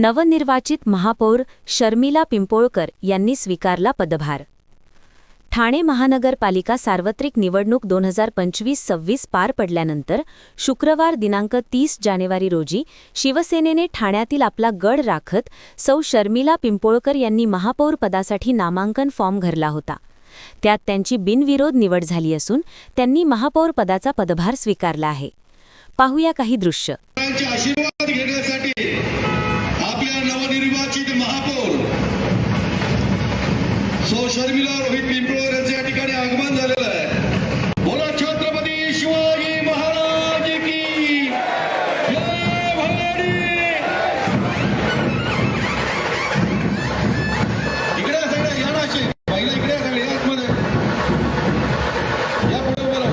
नवनिर्वाचित महापौर शर्मिला पिंपोळकर यांनी स्वीकारला पदभार। ठाणे महानगरपालिका सार्वत्रिक निवडणूक 2025-26 पार पडल्यानंतर शुक्रवार दिनांक 30 जानेवारी रोजी शिवसेनेने ठाण्यातील आपला गड राखत सौ शर्मिला पिंपोळकर यांनी महापौर पदासाठी नामांकन फॉर्म भरला होता। त्यात त्यांची बिनविरोध निवड झाली असून त्यांनी महापौर पदाचा पदभार स्वीकारला आहे। पाहूया काही दृश्य। आशीर्वाद घेण्यासाठी आपल्या नवनिर्वाचित महापौर सौ शर्मिला रोहित पिंपळकर यांचे या ठिकाणी आगमन झालेलं आहे। बोला छत्रपती शिवाजी महाराज की जय भवानी। इकडे सगळे या नाशी पहिला इकडे सगळे आतमध्ये या पुढे बोला।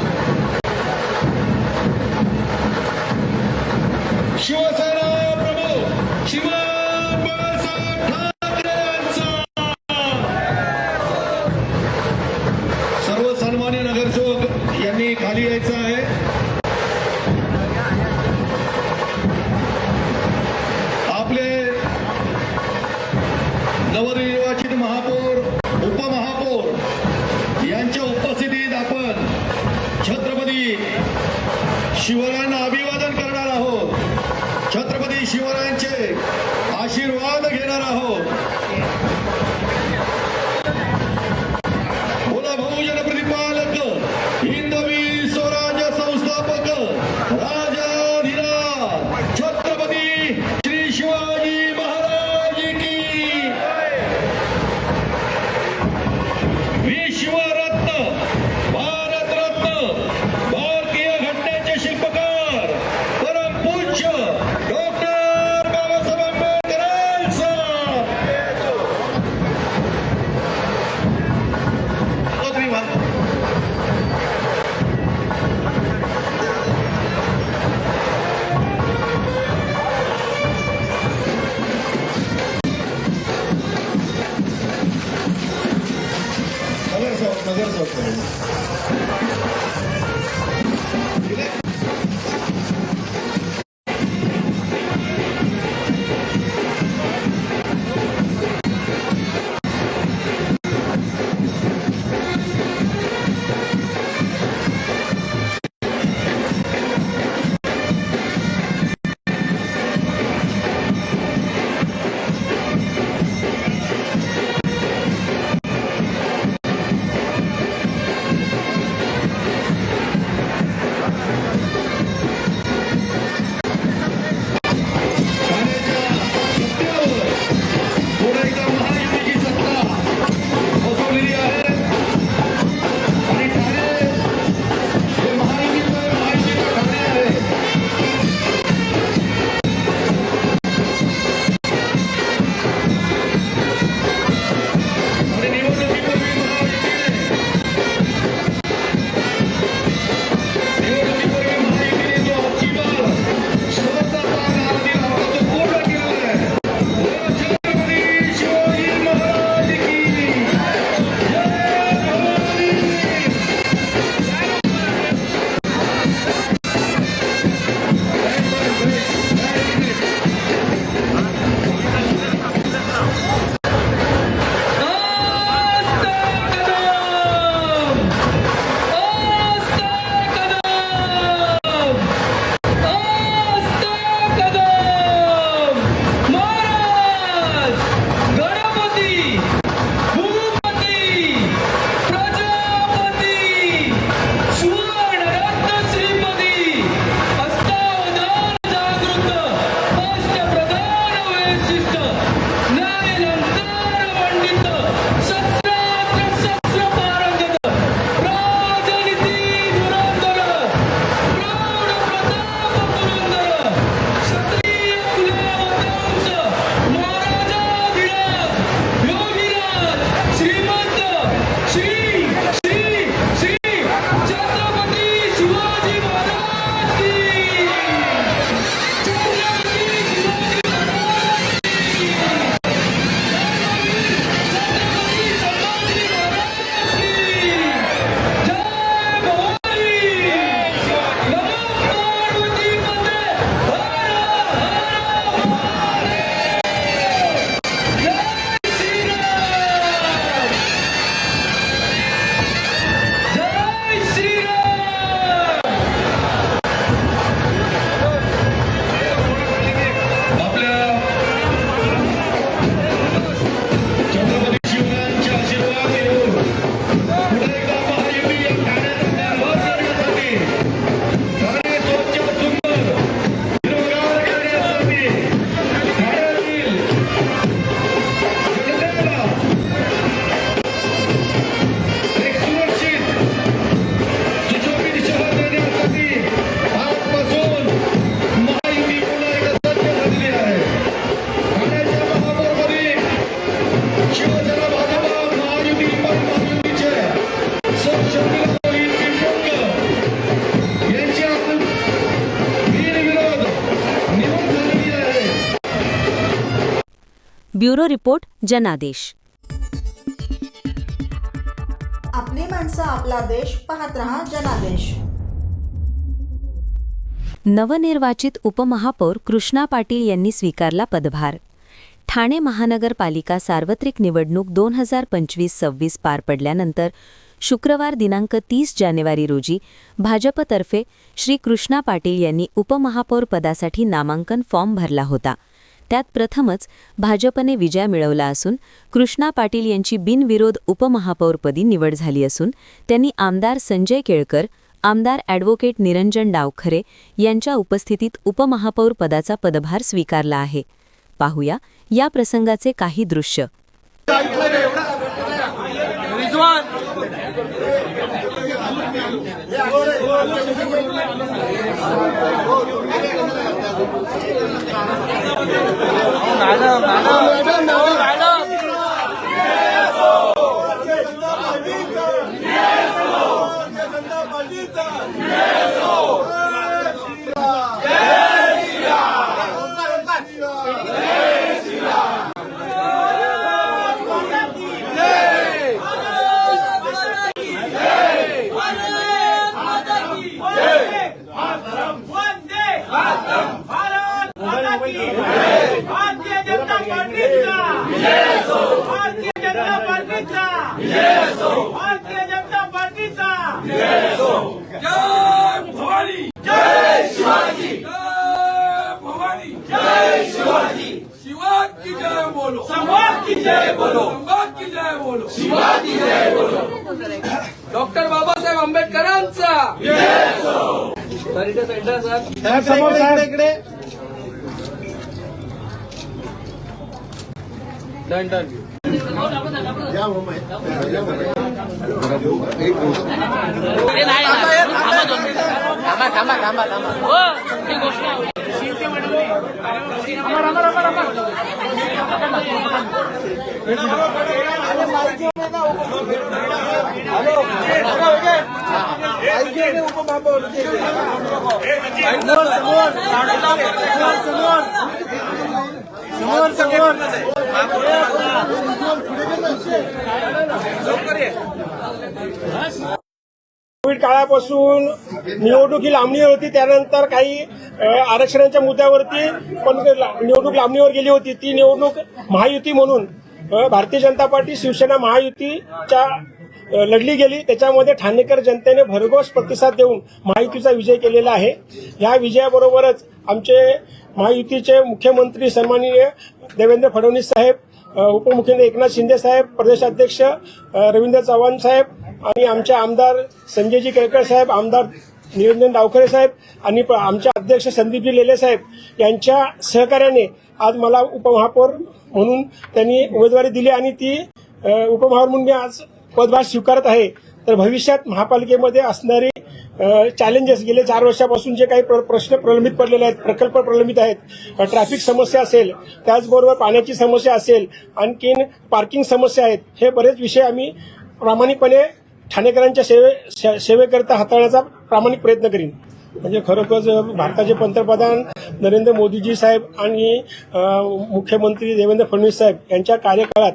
शिवसेना प्रमुख श्रीमान बाळासाहेब ठाकरेंचा सर्व सन्मान्य नगरसेवक यांनी खाली यायचं आहे। आपले नवनिर्वाचित महापौर उपमहापौर यांच्या उपस्थितीत आपण छत्रपती शिवरायांना अभिवादन करणार आहोत। छत्रपती शिवरायांचे आशीर्वाद घेणार आहोत। बोला बहुजन प्रतिपालक हिंदवी स्वराज्य संस्थापक राजाधिराज छत्रपती श्री शिवाजी महाराज की। विश्वरत्न भारतरत्न भारतीय घटनेचे शिल्पकार परम पूज्य डॉक्टर बाबासाहेब आंबेडकरांचा ब्युरो रिपोर्ट जनादेश. आपली माणसं आपला देश पाहत रहा जनादेश. नवनिर्वाचित उपमहापौर कृष्णा पाटील यांनी स्वीकारला पदभार. ठाणे महानगरपालिका सार्वत्रिक निवडणूक 2025-26 पार पडल्यानंतर शुक्रवार दिनांक 30 जानेवारी रोजी भाजपतर्फे श्री कृष्णा पाटील यांनी उपमहापौर पदासाठी नामांकन फॉर्म भरला होता. त्यात प्रथमच भाजपने विजय मिळवला असून कृष्णा पाटील यांची बिनविरोध उपमहापौरपदी निवड झाली असून त्यांनी आमदार संजय केळकर, आमदार ॲडव्होकेट निरंजन डावखरे यांच्या उपस्थितीत उपमहापौर पदाचा पदभार स्वीकारला आहे. पाहूया या प्रसंगाचे काही दृश्य. भारतीय जनता पार्टीचा भारतीय जनता पार्टीचा भारतीय जनता पार्टीचा जय भवानी जय शिवाजी जय भवानी जय शिवाजी शिवाजी की जय बोलो समाज की जय बोलो समाज की जय बोलो शिवाजी जय बोलो डॉक्टर बाबासाहेब आंबेडकरांचा सर इकडे डन डन कोविड काळापासून निवडणूक ही लांबणीवर होती. त्यानंतर काही आरक्षणाच्या मुद्द्यावरती पण निवडणूक लांबणीवर गेली होती. ती निवडणूक महायुती म्हणून भारतीय जनता पार्टी शिवसेना महायुतीच्या लढली गेली. त्याच्यामध्ये ठाणेकर जनतेने भरघोस प्रतिसाद देऊन महायुतीचा विजय केलेला आहे. या विजयाबरोबरच आमचे महायुतीचे मुख्यमंत्री सन्माननीय देवेंद्र फडणवीस साहेब, उपमुख्यमंत्री एकनाथ शिंदे साहेब, प्रदेशाध्यक्ष रवींद्र चव्हाण साहेब आणि आमचे आमदार संजयजी केळकर साहेब, आमदार निरंजन डावखरे साहेब आणि आमचे अध्यक्ष संदीपजी लेले साहेब यांच्या सहकार्याने आज मला उपमहापौर म्हणून त्यांनी उमेदवारी दिली आणि ती उपमहापौर म्हणून मी आज पदभार स्वीकारत आहे. तर भविष्यात महापालिकेमध्ये असणारी चॅलेंजेस गेले 4 वर्षापासून जे काही प्रश्न प्रलंबित पडलेले आहेत, प्रकल्प प्रलंबित आहेत, ट्रॅफिक समस्या असेल, त्याचबरोबर पाण्याची समस्या असेल, आणखीन पार्किंग समस्या आहेत, हे बरेच विषय आम्ही प्रामाणिकपणे ठाणेकरांच्या सेवेकरता हाताळण्याचा प्रामाणिक प्रयत्न करीन. म्हणजे खरोखरच भारताचे पंतप्रधान नरेंद्र मोदीजी साहेब आणि मुख्यमंत्री देवेंद्र फडणवीस साहेब यांच्या कार्यकाळात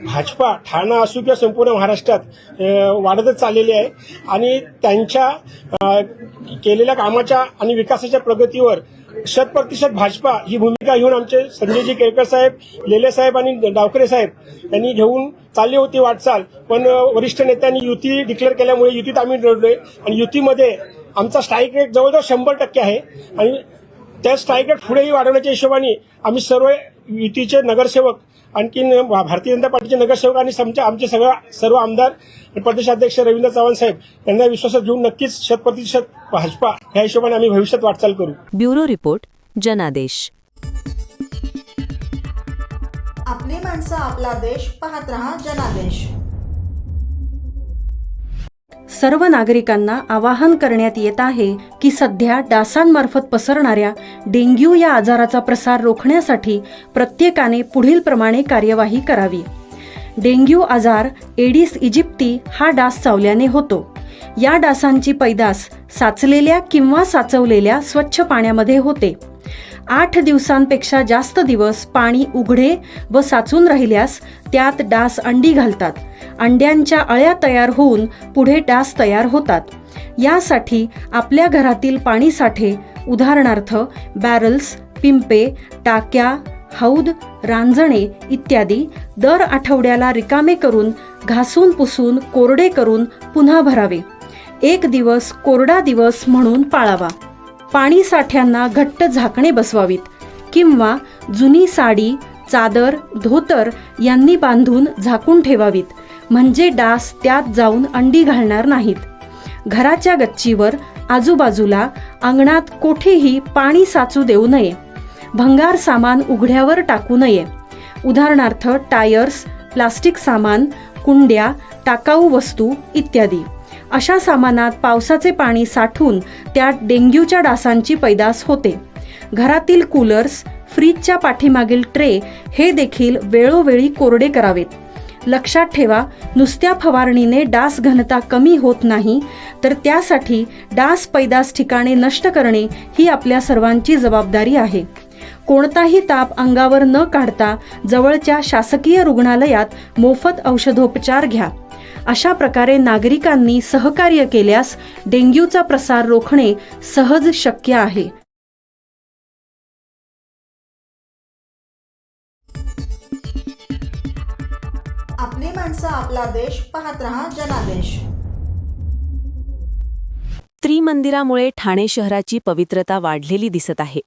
भाजपा ठाणा असू किंवा संपूर्ण महाराष्ट्रात वाढतच चाललेली आहे आणि त्यांच्या केलेल्या कामाच्या आणि विकासाच्या प्रगतीवर 100% भाजपा ही भूमिका घेऊन आमचे संजयजी केळकर साहेब, लेले साहेब आणि डावखरे साहेब यांनी घेऊन चालली होती वाटचाल. पण वरिष्ठ नेत्यांनी युती डिक्लेअर केल्यामुळे युतीत आम्ही लढलोय आणि युतीमध्ये आमचा स्ट्राईक रेट जवळजवळ 100% आहे आणि त्या स्ट्राईक रेट पुढेही वाढवण्याच्या हिशोबाने आम्ही सर्व युतीचे नगरसेवक, आणखीन भारतीय जनता पार्टीचे नगरसेवक आणि आमचे सर्व आमदार आणि प्रदेशाध्यक्ष रवींद्र चव्हाण साहेब यांना विश्वासात घेऊन नक्कीच 100% भाजपा ह्या हिशोबाने आम्ही भविष्यात वाटचाल करू. ब्युरो रिपोर्ट जनादेश. आपली माणसं आपला देश पाहत रहा जनादेश. सर्व नागरिकांना आवाहन करण्यात येत आहे की सध्या डासांमार्फत पसरणाऱ्या डेंग्यू या आजाराचा प्रसार रोखण्यासाठी प्रत्येकाने पुढील प्रमाणे कार्यवाही करावी. डेंग्यू आजार एडिस इजिप्ती हा डास चावल्याने होतो. या डासांची पैदास साचलेल्या किंवा साचवलेल्या स्वच्छ पाण्यामध्ये होते. 8 दिवसांपेक्षा जास्त दिवस पाणी उघडे व साचून राहिल्यास त्यात डास अंडी घालतात. अंड्यांच्या अळ्या तयार होऊन पुढे डास तयार होतात. यासाठी आपल्या घरातील पाणी साठे उदाहरणार्थ बॅरल्स, पिंपे, टाक्या, हौद, रांजणे इत्यादी दर आठवड्याला रिकामे करून घासून पुसून कोरडे करून पुन्हा भरावे. 1 दिवस कोरडा दिवस म्हणून पाळावा. पाणी साठ्यांना घट्ट झाकणे बसवावीत किंवा जुनी साडी, चादर, धोतर यांनी बांधून झाकून ठेवावीत, म्हणजे डास त्यात जाऊन अंडी घालणार नाहीत. घराच्या गच्चीवर, आजूबाजूला, अंगणात कोठेही पाणी साचू देऊ नये. भंगार सामान उघड्यावर टाकू नये. उदाहरणार्थ टायर्स, प्लास्टिक सामान, कुंड्या, टाकाऊ वस्तू इत्यादी. अशा सामानात पावसाचे पाणी साठून त्यात डेंग्यूच्या डासांची पैदास होते. घरातील कूलर्स, फ्रीजच्या पाठीमागील ट्रे हे देखील वेळोवेळी कोरडे करावेत. लक्षात ठेवा, नुसत्या फवारणीने डास घनता कमी होत नाही, तर त्यासाठी डास पैदास ठिकाणे नष्ट करणे ही आपल्या सर्वांची जबाबदारी आहे. कोणताही ताप अंगावर न काढता जवळच्या शासकीय रुग्णालयात मोफत औषधोपचार घ्या. अशा प्रकारे नागरिकांनी सहकार्य केल्यास डेंग्यूचा प्रसार रोखणे सहज शक्य आहे. आपली माणसं, आपला देश, पाहत रहा जनादेश. त्रिमंदिरामुळे ठाणे शहराची पवित्रता वाढलेली दिसत आहे.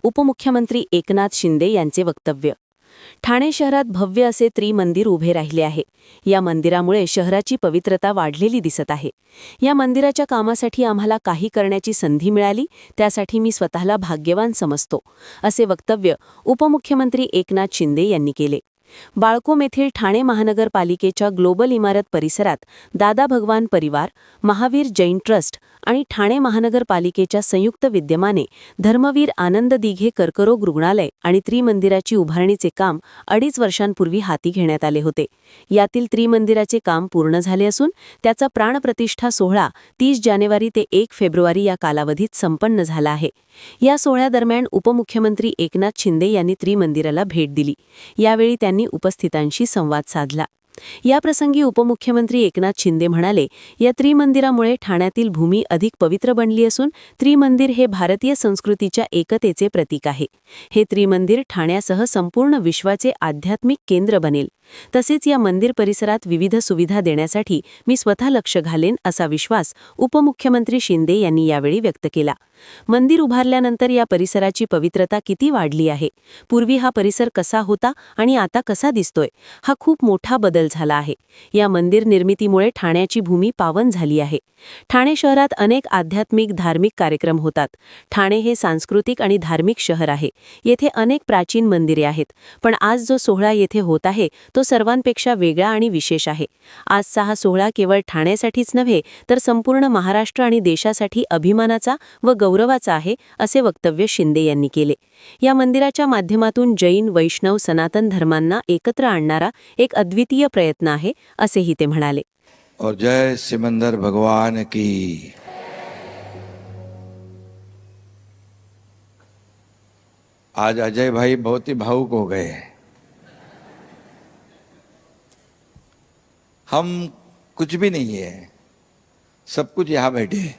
उपमुख्यमंत्री एकनाथ शिंदे यांचे वक्तव्य. ठाणे शहरात भव्य असे त्रिमंदिर उभे राहिले आहे. या मंदिरामुळे शहराची पवित्रता वाढलेली दिसत आहे. या मंदिराच्या कामासाठी आम्हाला काही करण्याची संधी मिळाली, त्यासाठी मी स्वतःला भाग्यवान समजतो, असे वक्तव्य उपमुख्यमंत्री एकनाथ शिंदे यांनी केले. बाळकोम येथील ठाणे महानगरपालिकेच्या ग्लोबल इमारत परिसरात दादा भगवान परिवार, महावीर जैन ट्रस्ट आणि ठाणे महानगरपालिकेच्या संयुक्त विद्यमाने धर्मवीर आनंद दिघे कर्करोग रुग्णालय आणि त्रिमंदिराची उभारणीचे काम 2.5 वर्षांपूर्वी हाती घेण्यात आले होते. यातील त्रिमंदिराचे काम पूर्ण झाले असून त्याचा प्राणप्रतिष्ठा सोहळा 30 जानेवारी ते 1 फेब्रुवारी या कालावधीत संपन्न झाला आहे. या सोहळ्यादरम्यान उपमुख्यमंत्री एकनाथ शिंदे यांनी त्रिमंदिराला भेट दिली. यावेळी त्यांनी उपस्थितांशी संवाद साधला. याप्रसंगी उपमुख्यमंत्री एकनाथ शिंदे म्हणाले, या त्रिमंदिरामुळे ठाण्यातील भूमी अधिक पवित्र बनली असून त्रिमंदिर हे भारतीय संस्कृतीच्या एकतेचे प्रतीक आहे. हे त्रिमंदिर ठाण्यासह संपूर्ण विश्वाचे आध्यात्मिक केंद्र बनेल. तसेच या मंदिर परिसरात विविध सुविधा देण्यासाठी मी स्वतः लक्ष घालेन, असा विश्वास उपमुख्यमंत्री शिंदे यांनी यावेळी व्यक्त केला. मंदिर उभारल्यानंतर या परिसराची पवित्रता किती वाढली आहे. पूर्वी हा परिसर कसा होता आणि आता कसा दिसतोय, हा खूप मोठा बदल झाला आहे. या मंदिर निर्मितीमुळे ठाण्याची भूमी पावन झाली आहे. ठाणे शहरात अनेक आध्यात्मिक धार्मिक कार्यक्रम होतात. ठाणे हे सांस्कृतिक आणि धार्मिक शहर आहे. येथे अनेक प्राचीन मंदिरे आहेत, पण आज जो सोहळा येथे होत आहे तो सर्वांपेक्षा वेगळा आणि विशेष आहे. आजचा हा सोहळा केवळ ठाण्यासाठीच नव्हे तर संपूर्ण महाराष्ट्र आणि देशासाठी अभिमानाचा व गौरवाचा आहे, असे वक्तव्य शिंदे यांनी केले. या मंदिराच्या माध्यमातून जैन, वैष्णव, सनातन धर्मांना एकत्र आणणारा एक अद्वितीय प्रयत्न आहे, असेही ते म्हणाले. और जय सिमंदर भगवान की. आज अजय भाई बहुत ही भावुक हो गए. हम कुछ भी नहीं है, सब कुछ यहाँ बैठे हैं,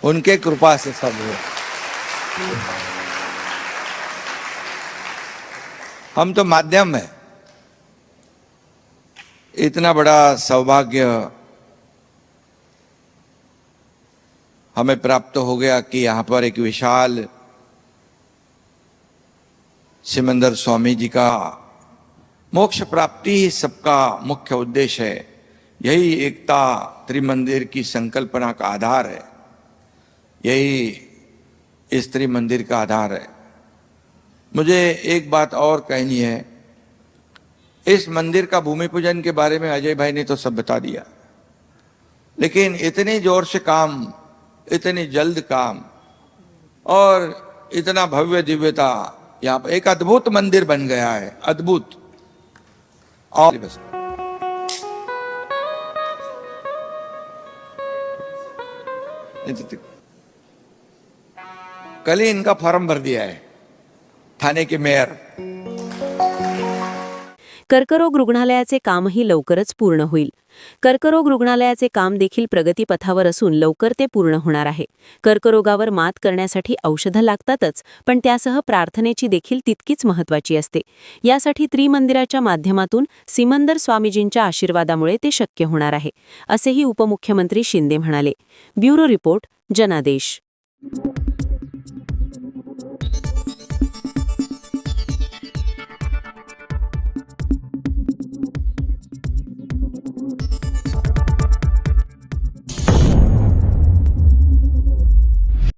उनके कृपा से सब है. हम तो माध्यम है. इतना बड़ा सौभाग्य हमें प्राप्त हो गया कि यहाँ पर एक विशाल सिमंदर स्वामी जी का मोक्ष प्राप्ति ही सबका मुख्य उद्देश्य है. यही एकता त्रिमंदिर की संकल्पना का आधार है. यही इस त्रिमंदिर का आधार है. मुझे एक बात और कहनी है. इस मंदिर का भूमि पूजन के बारे में अजय भाई ने तो सब बता दिया, लेकिन इतने जोर से काम, इतनी जल्द काम और इतना भव्य दिव्यता, यहाँ पर एक अद्भुत मंदिर बन गया है. अद्भुत. और बस कल ही इनका फॉर्म भर दिया है. थाने के मेयर। कर्करोग रुग्णालयाचे कामही लवकरच पूर्ण होईल. कर्करोग रुग्णालयाचे काम देखील प्रगतीपथावर असून लवकर ते पूर्ण होणार आहे. कर्करोगावर मात करण्यासाठी औषधं लागतातच, पण त्यासह प्रार्थनेची देखील तितकीच महत्त्वाची असते. यासाठी त्रिमंदिराच्या माध्यमातून सिमंदर स्वामीजींच्या आशीर्वादामुळे ते शक्य होणार आहे, असेही उपमुख्यमंत्री शिंदे म्हणाले. ब्युरो रिपोर्ट, जनादेश.